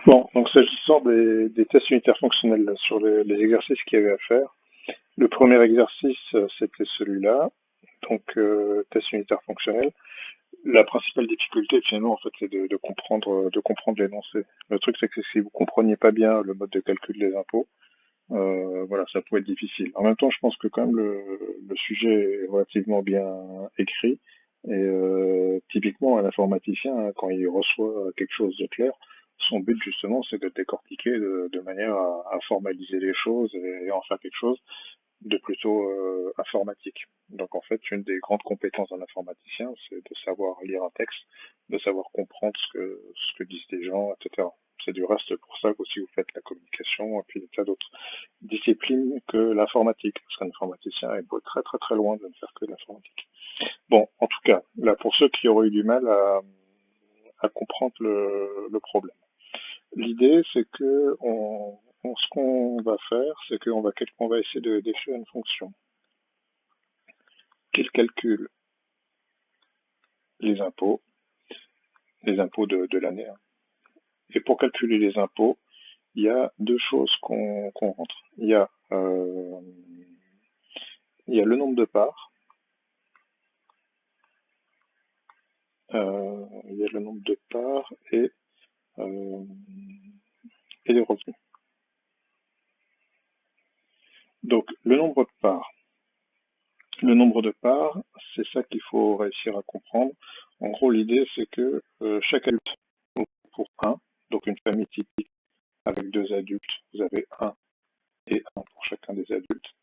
Bon, donc s'agissant des tests unitaires fonctionnels là, sur les exercices qu'il y avait à faire, le premier exercice, c'était celui-là, donc test unitaire fonctionnel. La principale difficulté, finalement, en fait, c'est de comprendre l'énoncé. Le truc, c'est que si vous compreniez pas bien le mode de calcul des impôts, voilà, ça pourrait être difficile. En même temps, je pense que quand même le sujet est relativement bien écrit. Et typiquement, un informaticien, hein, quand il reçoit quelque chose de clair, son but justement, c'est de décortiquer de manière à formaliser les choses et en faire quelque chose de plutôt informatique. Donc en fait, une des grandes compétences d'un informaticien, c'est de savoir lire un texte, de savoir comprendre ce que disent les gens, etc. C'est du reste pour ça qu'aussi vous faites la communication et puis des tas d'autres disciplines que l'informatique. Parce qu'un informaticien est beau très très très loin de ne faire que l'informatique. Bon, en tout cas, là pour ceux qui auraient eu du mal à comprendre le problème. L'idée, c'est que ce qu'on va faire, c'est on va essayer de définir une fonction qui calcule les impôts de l'année. Hein. Et pour calculer les impôts, il y a deux choses qu'on rentre. Il y a le nombre de parts, il y a le nombre de parts euh, et les revenus. Donc le nombre de parts, c'est ça qu'il faut réussir à comprendre. En gros, l'idée, c'est que chaque adulte, pour un, donc une famille typique avec deux adultes, vous avez un et un pour chacun des adultes.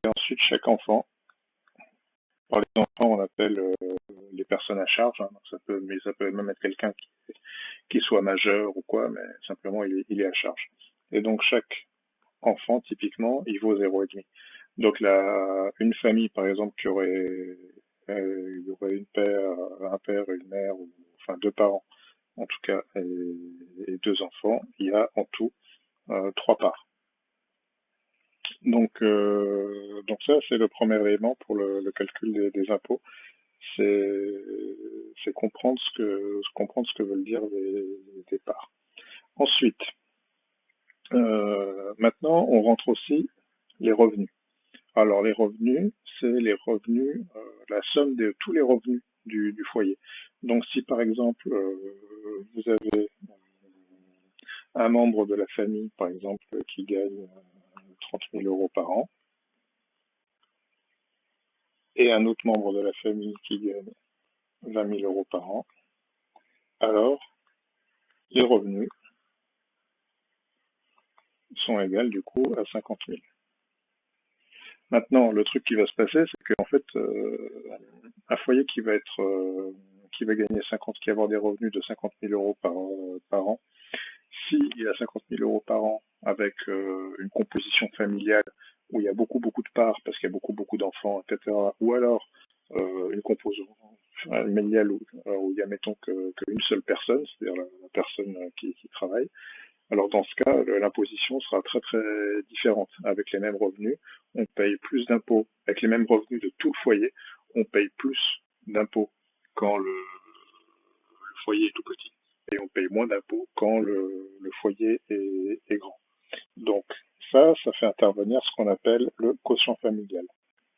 Et ensuite, chaque enfant, par les enfants, on appelle les personnes à charge, hein, mais ça peut même être quelqu'un qui soit majeur ou quoi, mais simplement il est à charge. Et donc chaque enfant, typiquement, il vaut 0,5. Donc une famille, par exemple, il y aurait un père et une mère, ou enfin deux parents, en tout cas, et deux enfants, il y a en tout trois parts. Donc ça, c'est le premier élément pour le calcul des impôts, c'est comprendre ce que veulent dire les parts. Ensuite, maintenant, on rentre aussi les revenus. Alors les revenus, c'est les revenus, la somme de tous les revenus du foyer. Donc si par exemple vous avez un membre de la famille, par exemple, qui gagne 30 000 euros par an, et un autre membre de la famille qui gagne 20 000 euros par an, alors les revenus sont égales du coup à 50 000. Maintenant, le truc qui va se passer, c'est qu'en fait, un foyer qui va gagner 50, qui va avoir des revenus de 50 000 euros par an, s'il a 50 000 euros par an avec une composition familiale où il y a beaucoup beaucoup de parts parce qu'il y a beaucoup beaucoup d'enfants, etc., ou alors une composition familiale où il y a mettons qu'une seule personne, c'est-à-dire la personne qui travaille, alors dans ce cas, l'imposition sera très très différente. Avec les mêmes revenus, on paye plus d'impôts. Avec les mêmes revenus de tout le foyer, on paye plus d'impôts quand le foyer est tout petit. Et on paye moins d'impôts quand le foyer est grand. Donc ça fait intervenir ce qu'on appelle le quotient familial.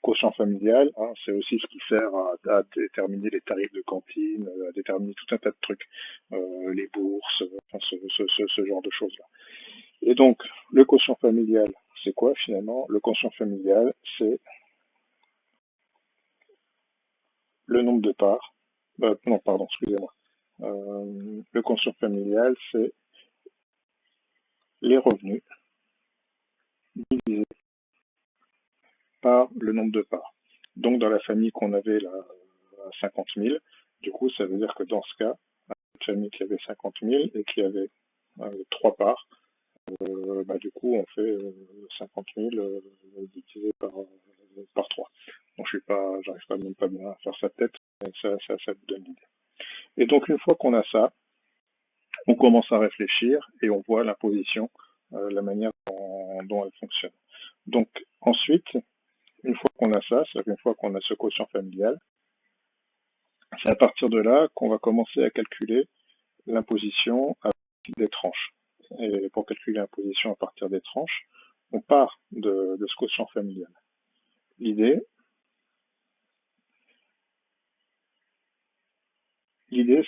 Quotient familial, hein, c'est aussi ce qui sert à déterminer les tarifs de cantine, à déterminer tout un tas de trucs, les bourses, enfin, ce genre de choses-là. Et donc, le quotient familial, c'est quoi finalement? Le quotient familial, c'est le nombre de parts. Non, pardon, excusez-moi. Le quotient familial, c'est les revenus divisés par le nombre de parts. Donc, dans la famille qu'on avait là, à 50 000, du coup, ça veut dire que dans ce cas, une famille qui avait 50 000 et qui avait trois parts, du coup, on fait 50 000 divisé par 3. Donc, j'arrive pas même pas bien à faire sa tête, mais ça vous donne l'idée. Et donc, une fois qu'on a ça, on commence à réfléchir et on voit l'imposition, la manière dont elle fonctionne. Donc, ensuite, une fois qu'on a ça, c'est-à-dire une fois qu'on a ce quotient familial, c'est à partir de là qu'on va commencer à calculer l'imposition avec des tranches. et pour calculer l'imposition à partir des tranches, on part de ce quotient familial. L'idée,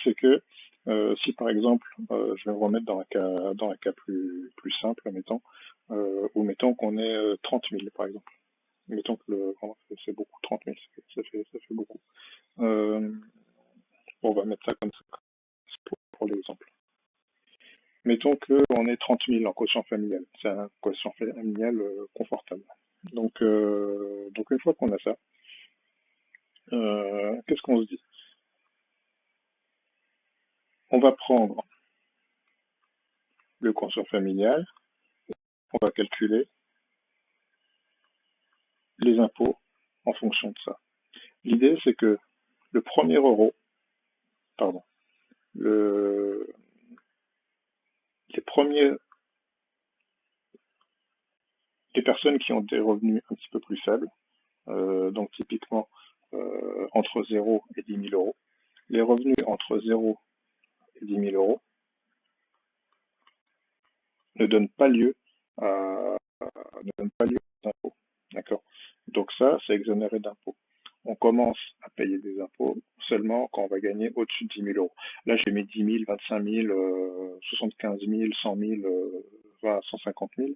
c'est que si par exemple, je vais me remettre dans un cas plus simple, ou mettons qu'on est 30 000 par exemple. Mettons que c'est beaucoup, 30 000, ça fait beaucoup. On va mettre ça comme ça pour l'exemple. Mettons qu'on est 30 000 en quotient familial. C'est un quotient familial confortable. Donc une fois qu'on a ça, qu'est-ce qu'on se dit? On va prendre le quotient familial, on va calculer les impôts en fonction de ça. L'idée, c'est que le premier euro, pardon, les personnes qui ont des revenus un petit peu plus faibles, donc typiquement entre 0 et 10 000 euros, les revenus entre 0 et 10 000 euros ne donnent pas lieu à d'impôts. D'accord? Donc ça, c'est exonéré d'impôts. On commence à payer des impôts seulement quand on va gagner au-dessus de 10 000 euros. Là, j'ai mis 10 000, 25 000, 75 000, 100 000, 150 000.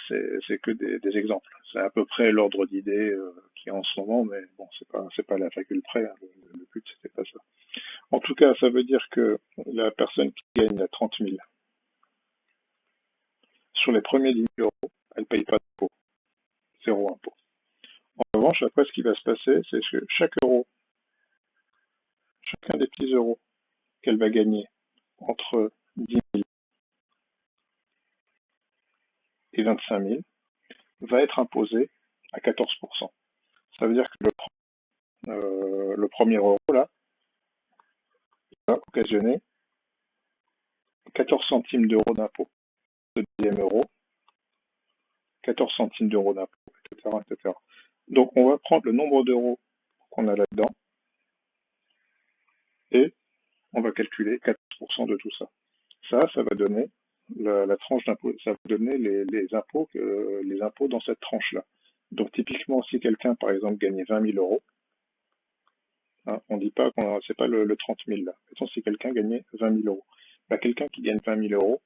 C'est que des exemples. C'est à peu près l'ordre d'idée qu'il y a en ce moment, mais bon, c'est pas la virgule près. Hein. Le but, c'était pas ça. En tout cas, ça veut dire que la personne qui gagne à 30 000, sur les premiers 10 000 euros, elle ne paye pas d'impôt. Zéro impôt. En revanche, après, ce qui va se passer, c'est que chacun des petits euros qu'elle va gagner entre 10 000 et 25 000 va être imposé à 14%. Ça veut dire que le premier euro, là, va occasionner 14 centimes d'euros d'impôt. Le deuxième euro, 14 centimes d'euros d'impôt, etc., etc. Donc, on va prendre le nombre d'euros qu'on a là-dedans et on va calculer 14% de tout ça. Ça va donner la tranche d'impôt, ça va donner les impôts dans cette tranche-là. Donc typiquement, si quelqu'un, par exemple, gagnait 20 000 euros, hein, on dit pas c'est pas le 30 000 là. Mettons si quelqu'un gagnait 20 000 euros. Bah, quelqu'un qui gagne 20 000 euros,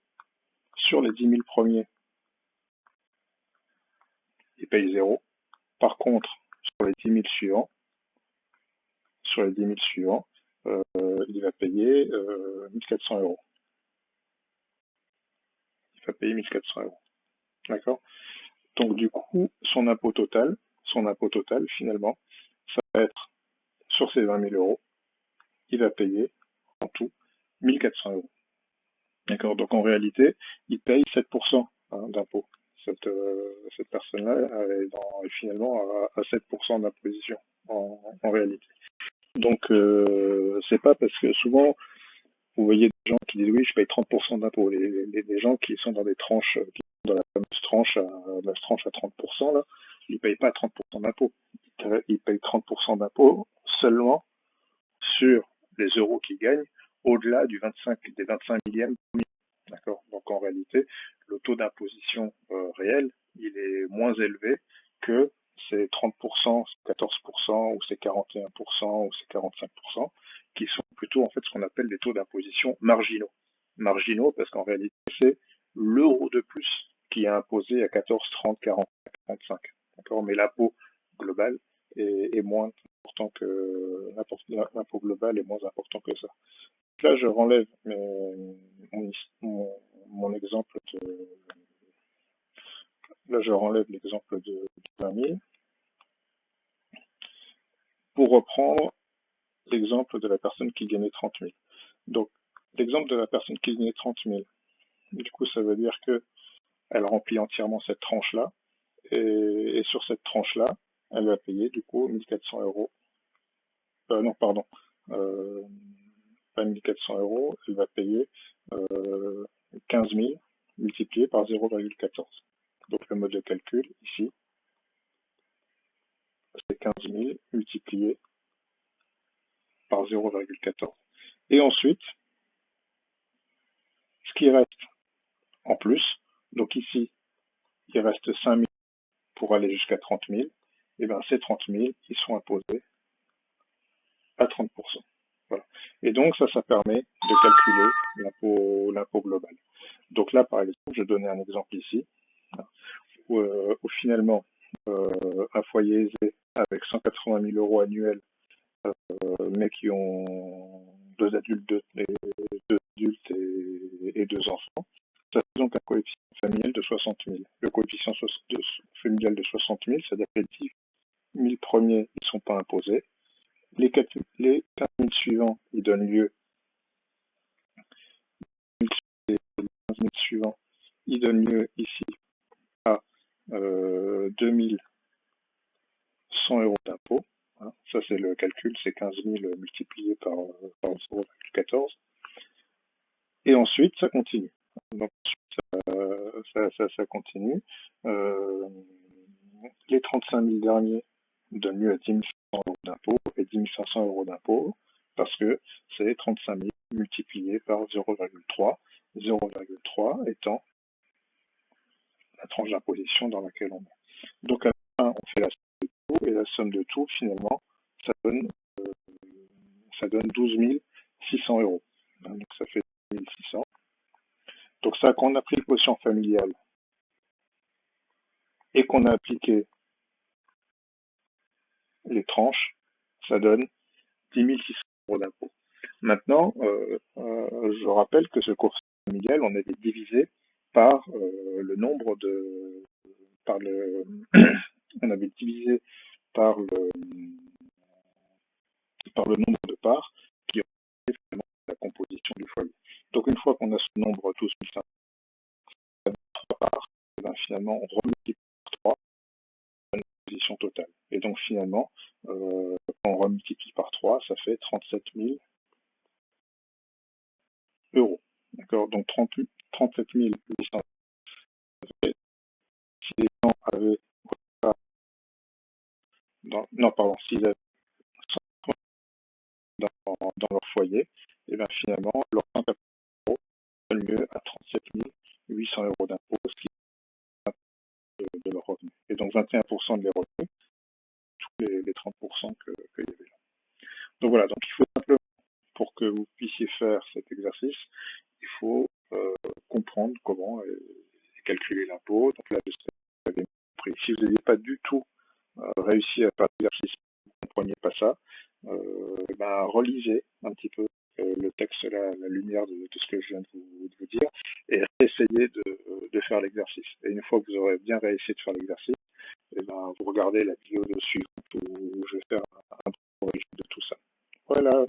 sur les 10 000 premiers, il paye 0. Par contre, sur les 10 000 suivants, il va payer 1400 euros. Il va payer 1400 euros. D'accord? Donc du coup, son impôt total, finalement, ça va être sur ces 20 000 euros, il va payer en tout 1400 euros. D'accord? Donc en réalité, il paye 7% d'impôt. Cette personne-là est finalement à 7% d'imposition en réalité. Donc c'est pas parce que souvent vous voyez des gens qui disent oui, je paye 30% d'impôt. Les gens qui sont dans des tranches, qui sont dans la fameuse tranche à 30%, là, ils payent pas 30% d'impôt. Ils payent 30% d'impôt seulement sur les euros qu'ils gagnent au-delà des 25 millièmes. D'accord. Donc en réalité, le taux d'imposition réel, il est moins élevé que ces 30%, 14% ou ces 41% ou ces 45% qui sont plutôt en fait ce qu'on appelle des taux d'imposition marginaux. Marginaux parce qu'en réalité, c'est l'euro de plus qui est imposé à 14, 30, 40, 45. D'accord. Mais l'impôt global est moins important que l'impôt global est moins important que ça. Là, je renlève mon exemple là, je renlève l'exemple de 20 000 pour reprendre l'exemple de la personne qui gagnait 30 000. Donc, l'exemple de la personne qui gagnait 30 000, du coup, ça veut dire que elle remplit entièrement cette tranche-là, et sur cette tranche-là, elle va payer, du coup, 1400 euros. Non, pardon. Pas 1400 euros, elle va payer 15 000 multiplié par 0,14. Donc le mode de calcul ici, c'est 15 000 multiplié par 0,14. Et ensuite, ce qui reste en plus. Donc ici, il reste 5 000 pour aller jusqu'à 30 000. Et bien ces 30 000, ils sont imposés à 30%. Voilà. Et donc ça permet de calculer l'impôt global. Donc là, par exemple, je donnais un exemple ici, où finalement, un foyer aisé avec 180 000 euros annuels, mais qui ont deux adultes, et deux enfants, ça fait donc un coefficient familial de 60 000. Le coefficient familial de 60 000, c'est-à-dire que les 10 000 premiers, ils ne sont pas imposés. Les 15 000 suivants, ils donnent lieu, les 15 000 suivants, ils donnent lieu ici à 2 100 euros d'impôt. Hein. Ça, c'est le calcul, c'est 15 000 multiplié par 0,14. Et ensuite, ça continue. Donc, ça continue. Les 35 000 derniers donnent lieu à 10 500 euros d'impôt et 10 500 euros d'impôt parce que c'est 35 000 multiplié par 0,3. 0,3 étant la tranche d'imposition dans laquelle on est. Donc à la fin, on fait la somme de tout et la somme de tout, finalement, ça donne 12 600 euros. Donc ça fait 12 600. Donc ça, quand on a pris le quotient familial et qu'on a appliqué les tranches, ça donne 10 600 euros d'impôt. Maintenant, je rappelle que ce quotient familial, on avait divisé par le nombre de... par le... on avait divisé par le nombre de parts qui ont fait la composition du foyer. Donc une fois qu'on a ce nombre 12 500 parts, et bien finalement on remultiplie par 3 la composition totale. Et donc finalement, quand on remultiplie par 3, ça fait 37 000 euros. D'accord. Donc 37 800 euros. Si les gens avaient non, pardon, s'ils avaient 100 dans leur foyer, et bien finalement, leur 180 euros donne lieu à 37 800 euros d'impôt, ce qui est de leur revenu. Et donc 21% de les revenus, tous les 30% qu'il y avait là. Donc voilà, donc il faut simplement, pour que vous puissiez faire cet exercice, il faut comprendre comment calculer l'impôt. Donc là, vous avez compris. Si vous n'avez pas du tout réussi à faire l'exercice, vous ne compreniez pas ça, ben, relisez un petit peu le texte à la lumière de ce que je viens de vous dire et essayez de faire l'exercice. Et une fois que vous aurez bien réussi de faire l'exercice, et ben, vous regardez la vidéo suivante où je vais faire un résumé de tout ça. Voilà.